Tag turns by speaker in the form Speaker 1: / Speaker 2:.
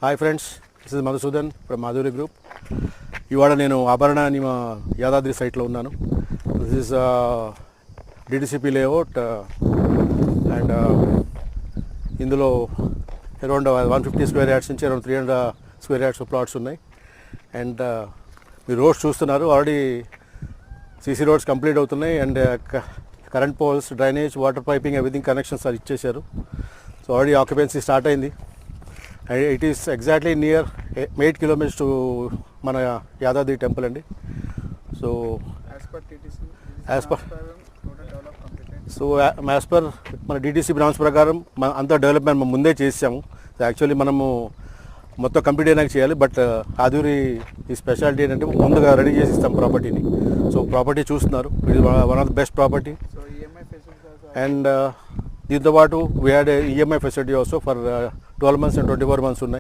Speaker 1: Hi friends, this is Madhusudan from Madhuri group. ఇవాళ నేను ఆభరణ అని మా యాదాద్రి సైట్లో ఉన్నాను. This is DTCP layout and ఇందులో అరౌండ్ 150 స్క్వేర్ యార్డ్స్ నుంచి అరౌండ్ 300 స్క్వేర్ యార్డ్స్ ప్లాట్స్ ఉన్నాయి. అండ్ మీరు రోడ్స్ చూస్తున్నారు, ఆల్రెడీ సీసీ రోడ్స్ కంప్లీట్ అవుతున్నాయి. And current poles, drainage, water piping, everything connections అది ఇచ్చేశారు. సో ఆల్రెడీ ఆక్యుపెన్సీ స్టార్ట్ అయింది. And it is exactly near 8 kilometers to మన Yadadri temple అండి. సో యాజ్ పర్ మన డిటిసి బ్రాంచ్ ప్రకారం అంతా డెవలప్మెంట్ మనం ముందే చేసాము. యాక్చువల్లీ మనము మొత్తం కంప్లీట్ అయినాక చేయాలి. బట్ ఆధూరి ఈ స్పెషాలిటీ ఏంటంటే ముందుగా రెడీ చేసి ఇస్తాం ప్రాపర్టీని. సో ప్రాపర్టీ చూస్తున్నారు, it is one of the best property. And దీంతో పాటు we had EMI facility also for 12 months and 24 months ఉన్నాయి.